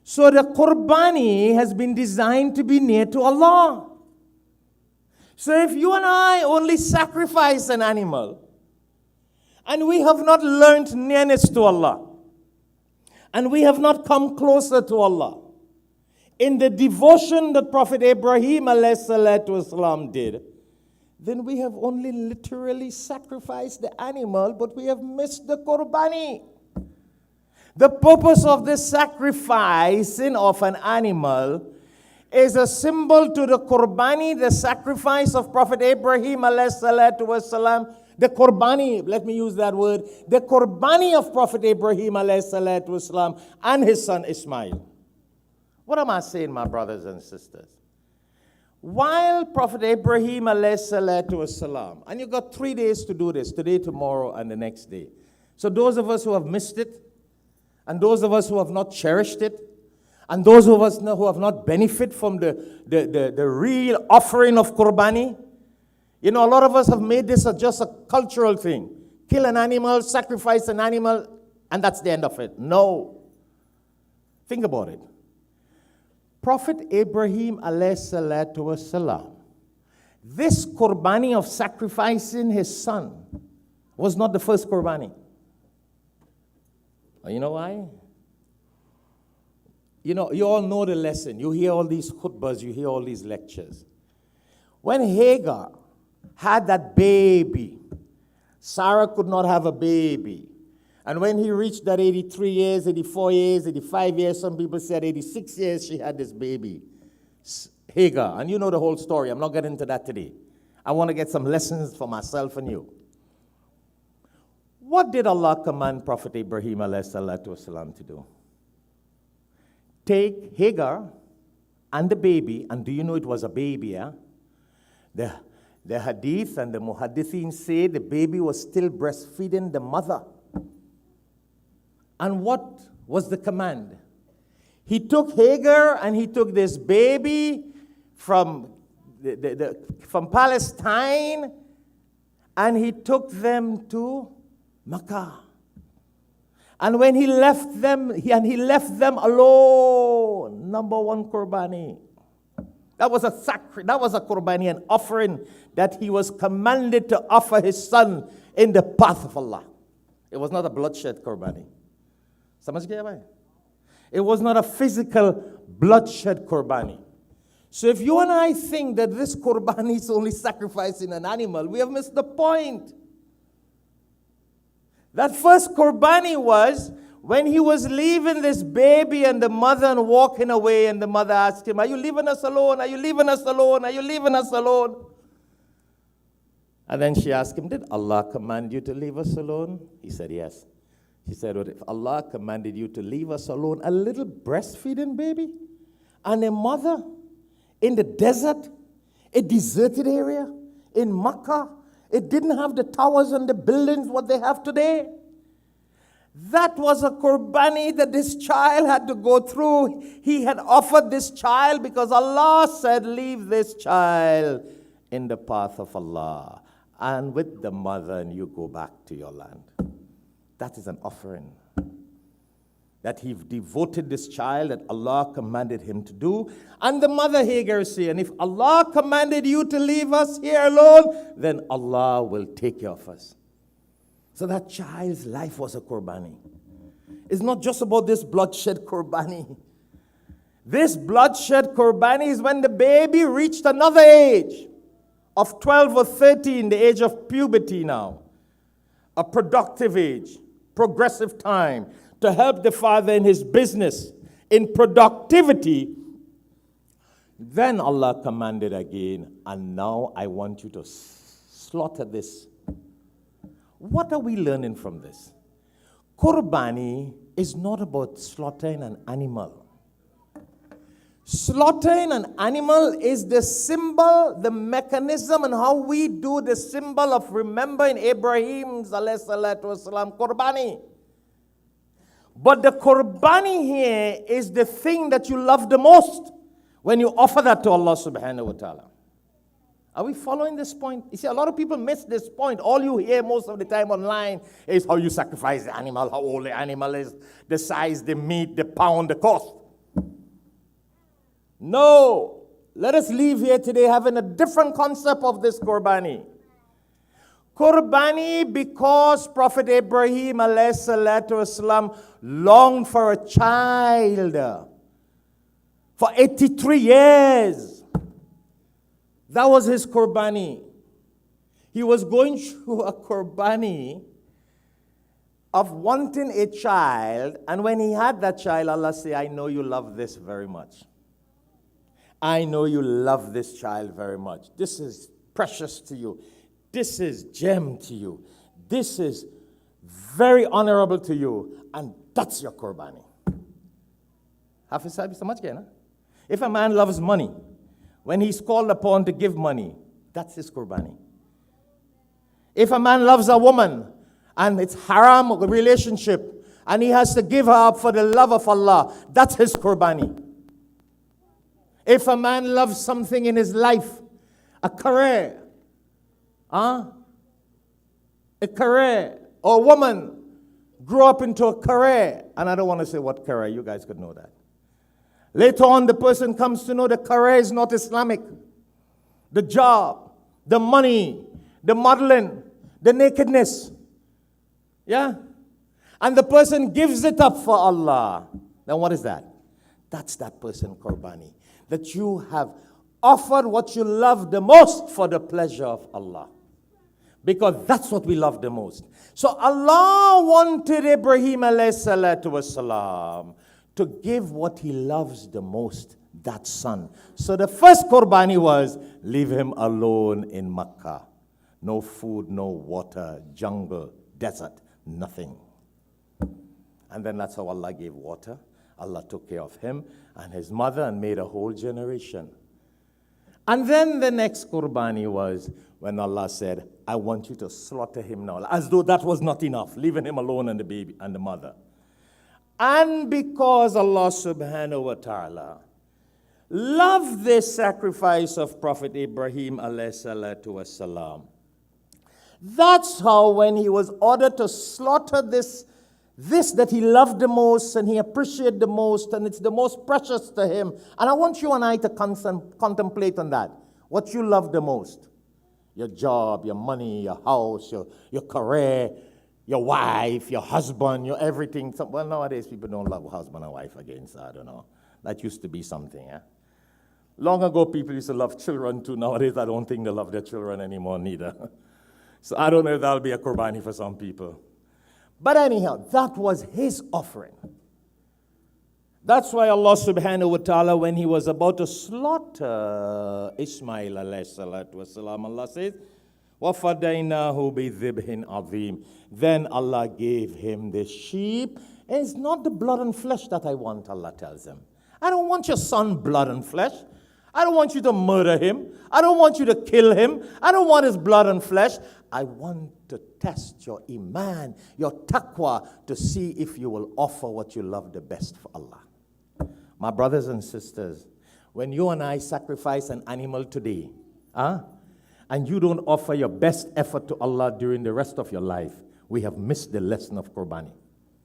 So the Qurbaani has been designed to be near to Allah. So if you and I only sacrifice an animal, and we have not learned nearness to Allah, and we have not come closer to Allah, in the devotion that Prophet Ibrahim ﷺ did, then we have only literally sacrificed the animal, but we have missed the Qurbaani. The purpose of this sacrificing of an animal is a symbol to the Qurbaani, the sacrifice of Prophet Ibrahim ﷺ, the Qurbaani, let me use that word, the Qurbaani of Prophet Ibrahim ﷺ and his son Ismail. What am I saying, my brothers and sisters? While Prophet Ibrahim ﷺ, and you got 3 days to do this, today, tomorrow, and the next day. So those of us who have missed it, and those of us who have not cherished it, and those of us who have not benefited from the real offering of Qurbaani, you know, a lot of us have made this just a cultural thing. Kill an animal, sacrifice an animal, and that's the end of it. No. Think about it. Prophet Ibrahim ﷺ, this Qurbaani of sacrificing his son was not the first Qurbaani. You know why? You know, you all know the lesson. You hear all these khutbahs, you hear all these lectures. When Hagar had that baby, Sarah could not have a baby. And when he reached that 83 years, 84 years, 85 years, some people said 86 years, she had this baby, Hagar. And you know the whole story. I'm not getting into that today. I want to get some lessons for myself and you. What did Allah command Prophet Ibrahim ﷺ to do? Take Hagar and the baby, and do you know it was a baby, yeah? The hadith and the muhaddithin say the baby was still breastfeeding the mother. And what was the command? He took Hagar and he took this baby from Palestine, and he took them to Makkah. And when he left them, alone, number one Qurbaani. That was a Qurbaani, an offering that he was commanded to offer his son in the path of Allah. It was not a bloodshed Qurbaani. It was not a physical bloodshed Qurbaani. So if you and I think that this Qurbaani is only sacrificing an animal, we have missed the point. That first Qurbaani was when he was leaving this baby and the mother and walking away, and the mother asked him, "Are you leaving us alone? Are you leaving us alone? Are you leaving us alone?" And then she asked him, "Did Allah command you to leave us alone?" He said, "Yes." She said, "Well, if Allah commanded you to leave us alone, a little breastfeeding baby and a mother in the desert, a deserted area in Makkah, it didn't have the towers and the buildings what they have today. That was a Qurbaani that this child had to go through. He had offered this child because Allah said, leave this child in the path of Allah and with the mother, and you go back to your land." That is an offering that he devoted this child that Allah commanded him to do. And the mother Hagar said, "And if Allah commanded you to leave us here alone, then Allah will take care of us." So that child's life was a Qurbaani. It's not just about this bloodshed Qurbaani. This bloodshed Qurbaani is when the baby reached another age of 12 or 13, the age of puberty now. A productive age, progressive time, to help the father in his business, in productivity. Then Allah commanded again, "And now I want you to slaughter this." What are we learning from this? Qurbaani is not about slaughtering an animal. Slaughtering an animal is the symbol, the mechanism, and how we do the symbol of remembering Ibrahim's Qurbaani. But the Qurbaani here is the thing that you love the most when you offer that to Allah subhanahu wa ta'ala. Are we following this point? You see, a lot of people miss this point. All you hear most of the time online is how you sacrifice the animal, how old the animal is, the size, the meat, the pound, the cost. No. Let us leave here today having a different concept of this Qurbaani. Qurbaani, because Prophet Ibrahim alayhi salatu wasalam longed for a child for 83 years. That was his Qurbaani. He was going through a Qurbaani of wanting a child, and when he had that child, Allah said, I know you love this very much. I know you love this child very much. This is precious to you. This is gem to you. This is very honorable to you. And that's your Qurbaani. If a man loves money, when he's called upon to give money, that's his Qurbaani. If a man loves a woman, and it's haram relationship, and he has to give her up for the love of Allah, that's his Qurbaani. If a man loves something in his life, a career, a career, or a woman grew up into a career, and I don't want to say what career, you guys could know that. Later on, the person comes to know the career is not Islamic. The job, the money, the modeling, the nakedness. Yeah? And the person gives it up for Allah. Then what is that? That's that person Qurbaani. That you have offered what you love the most for the pleasure of Allah. Because that's what we love the most. So Allah wanted Ibrahim alayhi salatu wasalam to give what he loves the most, that son. So the first Qurbaani was, leave him alone in Makkah. No food, no water, jungle, desert, nothing. And then that's how Allah gave water. Allah took care of him and his mother and made a whole generation. And then the next Qurbaani was when Allah said, I want you to slaughter him now. As though that was not enough, leaving him alone and the baby and the mother. And because Allah subhanahu wa ta'ala loved this sacrifice of Prophet Ibrahim alayhi salatu wasalam, that's how when he was ordered to slaughter this that he loved the most and he appreciated the most and it's the most precious to him. And I want you and I to contemplate on that. What you love the most. Your job, your money, your house, your career, your wife, your husband, your everything. Well, nowadays people don't love husband and wife again, so I don't know. That used to be something, eh? Long ago people used to love children too. Nowadays I don't think they love their children anymore neither. So I don't know if that'll be a Qurbaani for some people. But anyhow, that was his offering. That's why Allah subhanahu wa ta'ala, when he was about to slaughter Ismail alayhi salatu wasalam, Allah says, وَفَدَيْنَاهُ بِذِبْهٍ عَظِيمٍ. Then Allah gave him the sheep. And it's not the blood and flesh that I want, Allah tells him. I don't want your son blood and flesh. I don't want you to murder him. I don't want you to kill him. I don't want his blood and flesh. I want to test your iman, your taqwa, to see if you will offer what you love the best for Allah. My brothers and sisters, when you and I sacrifice an animal today, and you don't offer your best effort to Allah during the rest of your life, we have missed the lesson of Qurbaani.